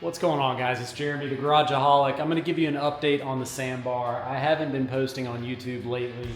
What's going on, guys? It's Jeremy, the Garageaholic. I'm going to give you an update on the Sambar. I haven't been posting on YouTube lately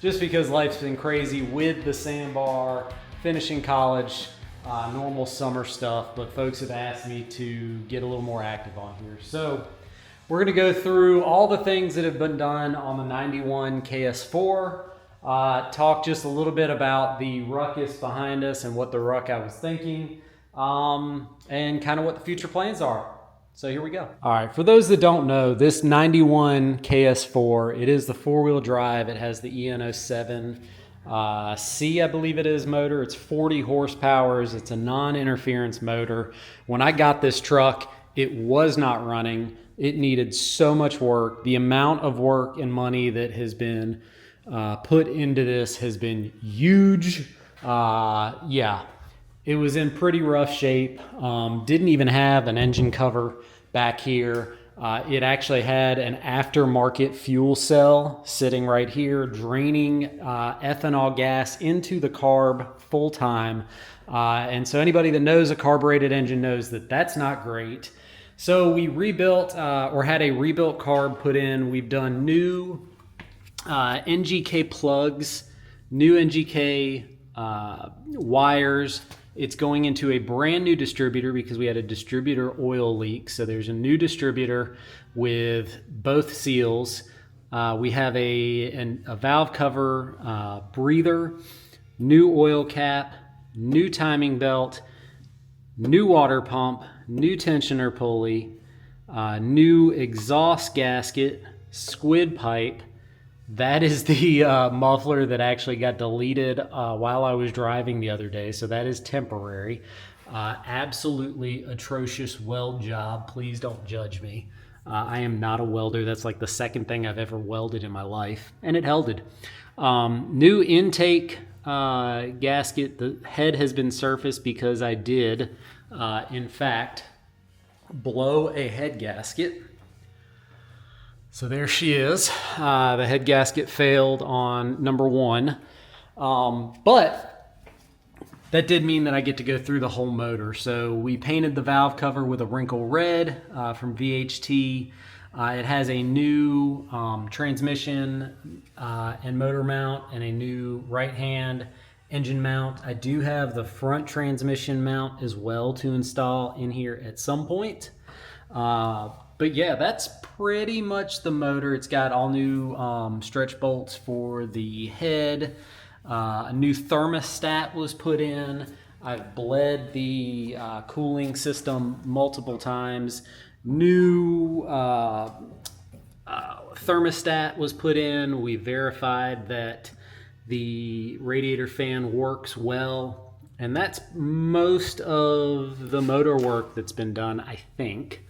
just because life's been crazy with the Sambar, finishing college, normal summer stuff, but folks have asked me to get a little more active on here. So we're going to go through all the things that have been done on the 91 KS4, talk just a little bit about the ruckus behind us and what the ruck I was thinking, and kind of what the future plans are. So here we go. All right, for those that don't know, this 91 KS4, it is the four-wheel drive. It has the EN07 C, I believe it is, motor. It's 40 horsepower. It's a non-interference motor. When I got this truck, it was not running. It needed so much work. The amount of work and money that has been put into this has been huge. Yeah. It was in pretty rough shape. Didn't even have an engine cover back here. It actually had an aftermarket fuel cell sitting right here, draining ethanol gas into the carb full time. And so anybody that knows a carbureted engine knows that that's not great. So we rebuilt or had a rebuilt carb put in. We've done new NGK plugs, new NGK wires. It's going into a brand new distributor because we had a distributor oil leak. So there's a new distributor with both seals. We have a valve cover breather, new oil cap, new timing belt, new water pump, new tensioner pulley, new exhaust gasket, squid pipe. That is the muffler that actually got deleted while I was driving the other day, so that is temporary. Absolutely atrocious weld job. Please don't judge me. I am not a welder. That's like the second thing I've ever welded in my life, and it helded. New intake gasket. The head has been surfaced because I did, in fact, blow a head gasket. So there she is. The head gasket failed on number one. But that did mean that I get to go through the whole motor. So we painted the valve cover with a wrinkle red from VHT. It has a new transmission and motor mount and a new right hand engine mount. I do have the front transmission mount as well to install in here at some point. But yeah, that's pretty much the motor. It's got all new stretch bolts for the head. A new thermostat was put in. I've bled the cooling system multiple times. New thermostat was put in. We verified that the radiator fan works well. And that's most of the motor work that's been done, I think.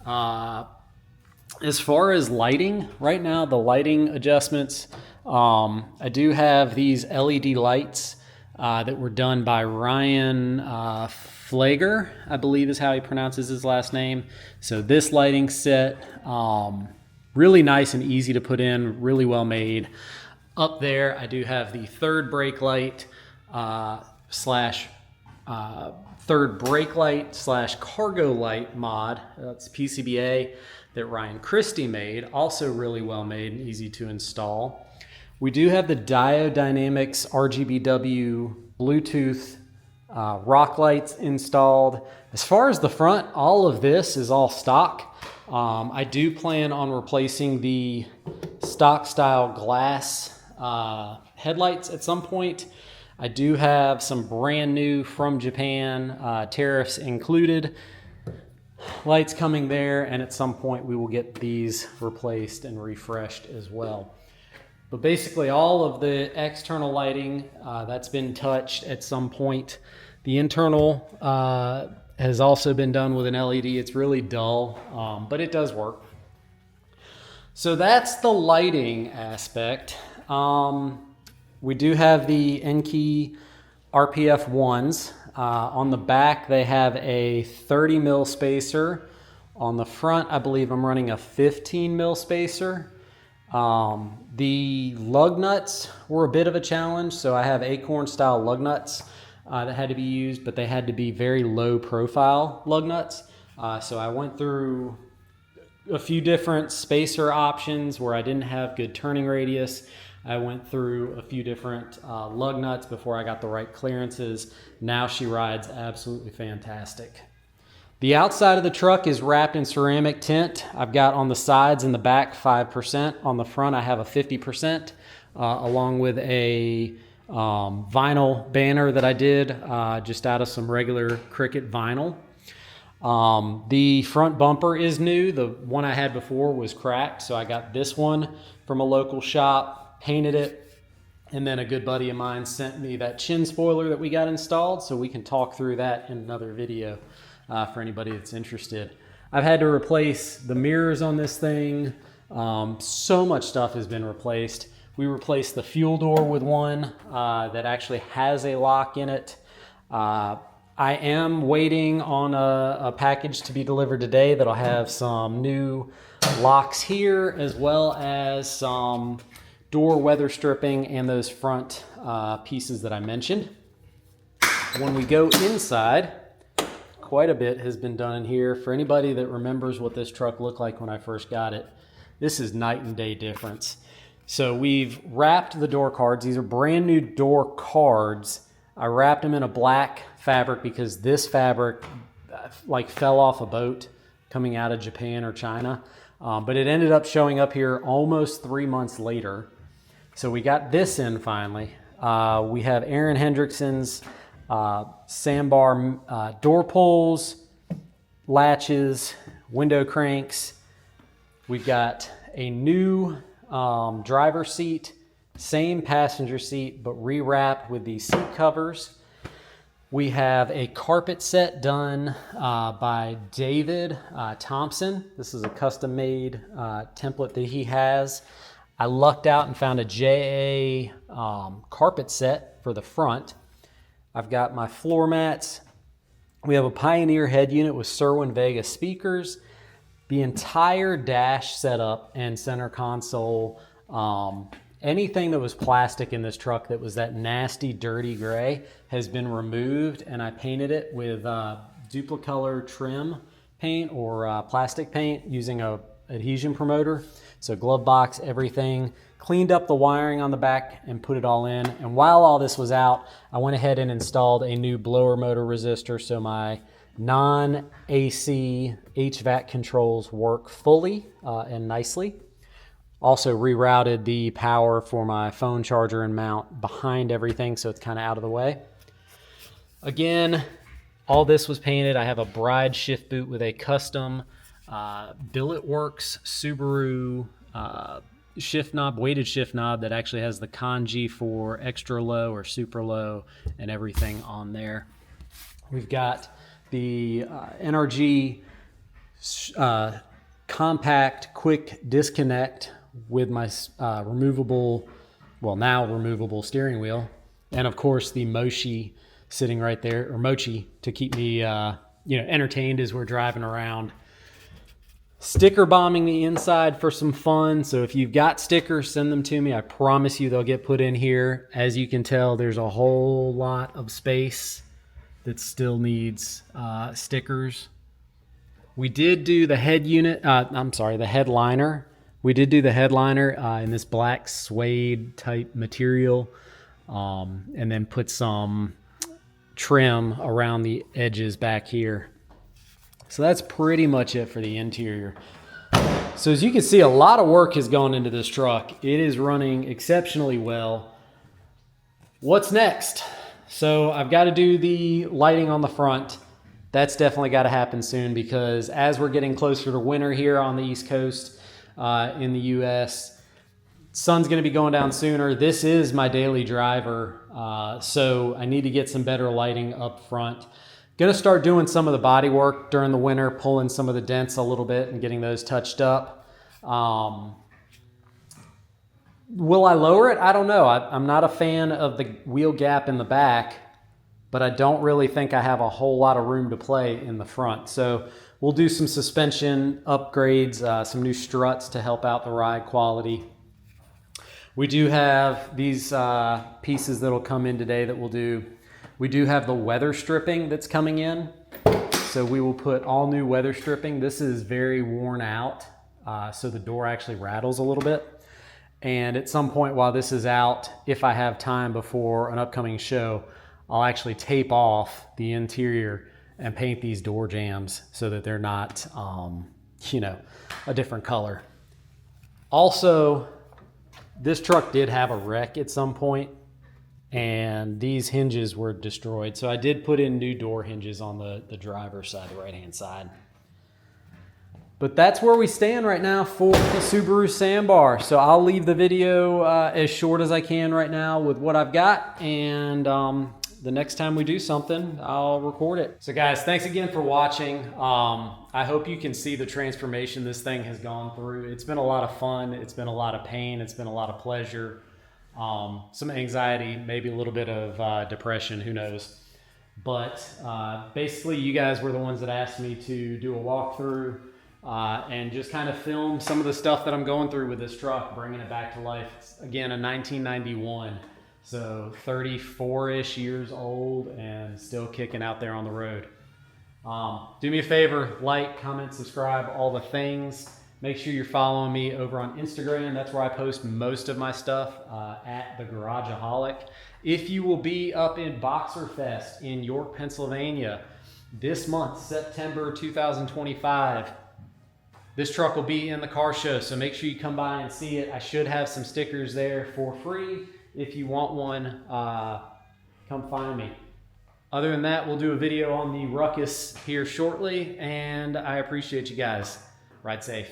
As far as lighting, right now, the lighting adjustments, I do have these LED lights that were done by Ryan Flager, I believe is how he pronounces his last name. So this lighting set, really nice and easy to put in, really well made. Up there, I do have the third brake light slash cargo light mod. That's PCBA that Ryan Christie made, also really well made and easy to install. We do have the Diodynamics RGBW Bluetooth rock lights installed. As far as the front, all of this is all stock. I do plan on replacing the stock style glass headlights at some point. I do have some brand new from Japan, tariffs included, lights coming there, and at some point we will get these replaced and refreshed as well. But basically all of the external lighting, that's been touched at some point. The internal has also been done with an LED. It's really dull, but it does work. So that's the lighting aspect. We do have the Enkei RPF 1s. On the back, they have a 30 mil spacer. On the front, I believe I'm running a 15 mil spacer. The lug nuts were a bit of a challenge. So I have Acorn style lug nuts that had to be used, but they had to be very low profile lug nuts. So I went through a few different spacer options where I didn't have good turning radius. I went through a few different lug nuts before I got the right clearances. Now she rides absolutely fantastic. The outside of the truck is wrapped in ceramic tint. I've got on the sides and the back 5%. On the front I have a 50%, along with a vinyl banner that I did just out of some regular Cricut vinyl. The front bumper is new. The one I had before was cracked, so I got this one from a local shop, painted it, and then a good buddy of mine sent me that chin spoiler that we got installed, so we can talk through that in another video for anybody that's interested. I've had to replace the mirrors on this thing. So much stuff has been replaced. We replaced the fuel door with one that actually has a lock in it. I am waiting on a package to be delivered today that'll have some new locks here, as well as some door weather stripping and those front pieces that I mentioned. When we go inside, quite a bit has been done in here. For anybody that remembers what this truck looked like when I first got it, this is night and day difference. So we've wrapped the door cards. These are brand new door cards. I wrapped them in a black fabric because this fabric like fell off a boat coming out of Japan or China. But it ended up showing up here almost 3 months later. So we got this in finally. We have Aaron Hendrickson's Sambar door pulls, latches, window cranks. We've got a new driver seat, same passenger seat, but rewrapped with these seat covers. We have a carpet set done by David Thompson. This is a custom-made template that he has. I lucked out and found a JA carpet set for the front. I've got my floor mats. We have a Pioneer head unit with Serwin Vega speakers. The entire dash setup and center console, anything that was plastic in this truck that was that nasty, dirty gray has been removed, and I painted it with Duplicolor trim paint or plastic paint using a adhesion promoter. So glove box, everything. Cleaned up the wiring on the back and put it all in. And while all this was out, I went ahead and installed a new blower motor resistor so my non-AC HVAC controls work fully and nicely. Also rerouted the power for my phone charger and mount behind everything, so it's kind of out of the way. Again, all this was painted. I have a bride shift boot with a custom Billet Works Subaru shift knob, weighted shift knob that actually has the kanji for extra low or super low and everything on there. We've got the NRG compact quick disconnect with my removable, well now removable steering wheel, and of course the Mochi sitting right there, or Mochi, to keep me entertained as we're driving around. Sticker bombing the inside for some fun. So if you've got stickers, send them to me. I promise you they'll get put in here. As you can tell, there's a whole lot of space that still needs stickers. We did do the head unit, the headliner. We did do the headliner in this black suede type material, and then put some trim around the edges back here. So that's pretty much it for the interior. So as you can see, a lot of work has gone into this truck. It is running exceptionally well. What's next? So I've got to do the lighting on the front. That's definitely got to happen soon, because as we're getting closer to winter here on the East Coast in the US, sun's going to be going down sooner. This is my daily driver, so I need to get some better lighting up front. Gonna start doing some of the body work during the winter, pulling some of the dents a little bit and getting those touched up. Will I lower it? I don't know. I'm not a fan of the wheel gap in the back, but I don't really think I have a whole lot of room to play in the front. So we'll do some suspension upgrades, some new struts to help out the ride quality. We do have these pieces that'll come in today that we'll do. We do have the weather stripping that's coming in. So we will put all new weather stripping. This is very worn out, so the door actually rattles a little bit. And at some point while this is out, if I have time before an upcoming show, I'll actually tape off the interior and paint these door jambs so that they're not, you know, a different color. Also, this truck did have a wreck at some point, and these hinges were destroyed. So I did put in new door hinges on the driver's side, the right-hand side. But that's where we stand right now for the Subaru Sambar. So I'll leave the video as short as I can right now with what I've got. And the next time we do something, I'll record it. So guys, thanks again for watching. I hope you can see the transformation this thing has gone through. It's been a lot of fun. It's been a lot of pain. It's been a lot of pleasure. Some anxiety, maybe a little bit of depression, who knows. But basically you guys were the ones that asked me to do a walkthrough and just kind of film some of the stuff that I'm going through with this truck, bringing it back to life. It's, again, a 1991, so 34-ish years old and still kicking out there on the road. Do me a favor, like, comment, subscribe, all the things. Make sure you're following me over on Instagram. That's where I post most of my stuff, at the Garageaholic. If you will be up in Boxer Fest in York, Pennsylvania this month, September 2025, this truck will be in the car show, so make sure you come by and see it. I should have some stickers there for free. If you want one, come find me. Other than that, we'll do a video on the Ruckus here shortly, and I appreciate you guys. Ride safe.